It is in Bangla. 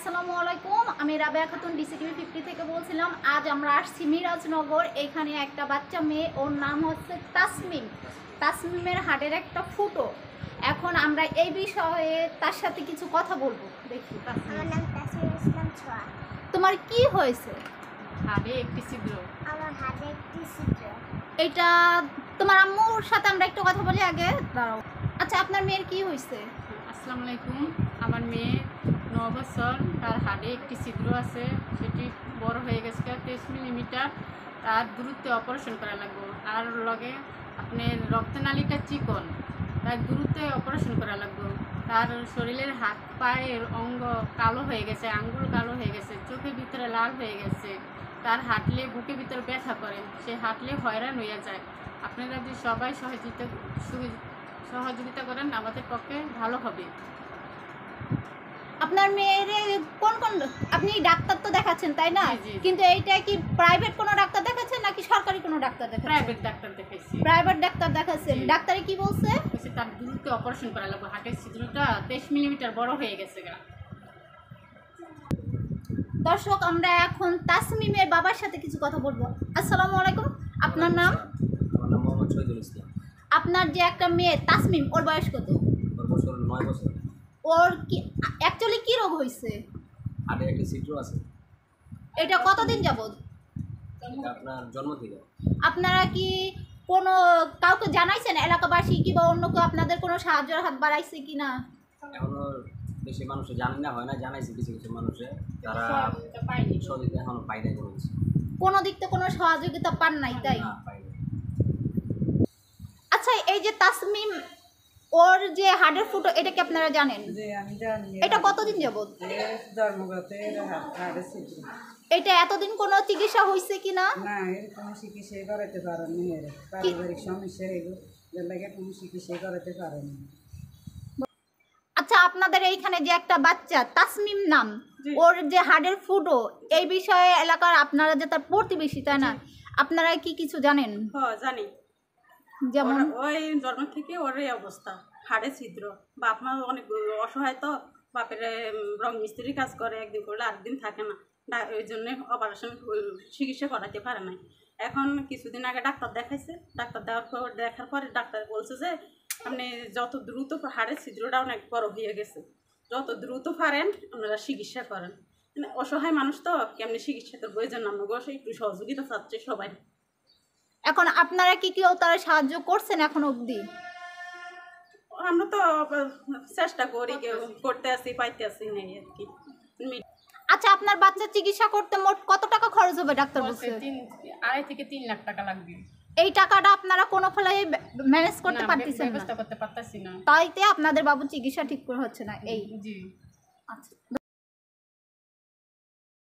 আসসালামু আলাইকুম। আমি রাবেয়া খাতুন ডিসিটিভি 50 থেকে বলছিলাম। আজ আমরা আসছি মিরাজনগর। এখানে একটা বাচ্চা মেয়ে, ওর নাম হচ্ছে তাসমিম। তাসমিমের হাড়ের একটা ফুটো। এখন আমরা এই বিষয়ে তার সাথে কিছু কথা বলবো। দেখি, আমার নাম তাসমিম ইসলাম ছোয়া। তোমার কি হয়েছে? হাড়ে একটি ছিদ্র। আমার হাতে একটি ছিদ্র। এটা তোমার আম্মুর সাথে আমরা একটু কথা বলি আগে, দাঁড়াও। আচ্ছা, আপনার মেয়ের কি হয়েছে? আসসালামু আলাইকুম। আমার মেয়ে 9 বছর, তার হাড়ে একটি ছিদ্র আছে, সেটি বড় হয়ে গেছে 23 মিলিমিটার। তার দ্রুত অপারেশন করা লাগবে। আর লগে আপনার রক্তনালীটা চিকন, তার দ্রুত অপারেশন করা লাগবে। তার শরীরের হাত পায়ের অঙ্গ কালো হয়ে গেছে, আঙ্গুল কালো হয়ে গেছে, চোখের ভিতরে লাল হয়ে গেছে। তার হাঁটলে বুকের ভিতরে ব্যথা করে, সে হাঁটলে হয়রান হয়ে যায়। আপনারা যদি সবাই সহযোগিতা করেন আমাদের পক্ষে ভালো হবে। আপনার মেয়ের কোন কোন, আপনি ডাক্তার তো দেখাচ্ছেন তাই না? জি, জি। কিন্তু এইটা কি প্রাইভেট কোনো ডাক্তার দেখাচ্ছেন নাকি সরকারি কোনো ডাক্তার দেখাচ্ছেন? প্রাইভেট ডাক্তার দেখাইছি। প্রাইভেট ডাক্তার দেখাচ্ছেন। জি। ডাক্তারে কি বলছে? বলছে তার দ্রুত অপারেশন করা লাগবে, হার্টের ছিদ্রটা 23 মিলিমিটার বড় হয়ে গেছে গা। দর্শক, আমরা এখন তাসমিমের বাবার সাথে কিছু কথা বলবো। আসসালামু আলাইকুম, আপনার নাম? আমার নাম মোহাম্মদ শহীদুল ইসলাম। আপনার যে একটা মেয়ে তাসমিম, ওর বয়স কত? ওর বছর 9 বছর। ওর কি অ্যাকচুয়ালি কি রোগ হয়েছে? হাড়ে একটা ছিদ্র আছে। এটা কতদিন যাবত? এটা আপনার জন্ম থেকে। আপনারা কি কোনো কাউকে জানাইছেন, এলাকাবাসী কিংবা অন্য কেউ আপনাদের কোনো সাহায্যের হাত বাড়াইছে কি না? এখনো বেশি মানুষ জানে না, হয় না, জানাইছে কিছু কিছু মানুষে, তারা পাইনি। সহযোগিতা এখনো পাই নাই কোনো কিছু। কোনো দিক থেকে কোনো সহযোগিতা পান নাই তাই? না, পাই নাই। আচ্ছা, এই যে তাসমিম, ওর যে হাড়ের ফুটো, এটা কি আপনারা জানেন? যে আমি জানি এটা কতদিন যাবত? জন্মগত হাড়ের ছিদ্র। এটা এতদিন কোনো চিকিৎসা হয়েছে কি না? না, এর কোনো চিকিৎসাই করাতে পারেনি। এর পারিবারিক সমস্যা এগুলো এর লাগে কোনো চিকিৎসাই করাতে পারেনি। আচ্ছা, আপনাদের এইখানে যে একটা বাচ্চা তাসমিম নাম, ওর যে হাড়ের ফুটো, এই বিষয়ে এলাকার আপনারা যে তার প্রতিবেশী তাই না, আপনারা কি কিছু জানেন? হ্যাঁ জানি। যেমন ওই জন্ম থেকে ওর এই অবস্থা, হাড়ে ছিদ্র। বাপ মা অনেক অসহায়, তো বাপের রং মিস্ত্রি কাজ করে, একদিন করলে আরেকদিন থাকে না, ওই জন্য অপারেশন চিকিৎসা করাতে পারে নাই। এখন কিছুদিন আগে ডাক্তার দেখাইছে, ডাক্তার দেখার পরে ডাক্তার বলছে যে আপনি যত দ্রুত, হাড়ের ছিদ্রটা অনেক বড় হয়ে গেছে, যত দ্রুত পারেন আপনারা চিকিৎসা করেন। মানে অসহায় মানুষ তো, কেমনি চিকিৎসা করবো, এই জন্য আমরা একটু সহযোগিতা চাচ্ছে সবাই। এখন আপনারা কি কেউ তারা সাহায্য করছেন এখন অবধি? আমরা তো চেষ্টা করি, কেউ করতে আসি, পাইতে আসি নেই আর কি। আচ্ছা, আপনার বাচ্চার চিকিৎসা করতে মোট কত টাকা খরচ হবে ডাক্তার বলছে? 2.5 থেকে 3 লাখ টাকা লাগবে। এই টাকাটা আপনারা কোনো ফলে ম্যানেজ করতে পারতেছেন না? ব্যবস্থা করতে পারতাছি না। তাইতে আপনাদের বাবুর চিকিৎসা ঠিক করে হচ্ছে না এই। জি। আচ্ছা।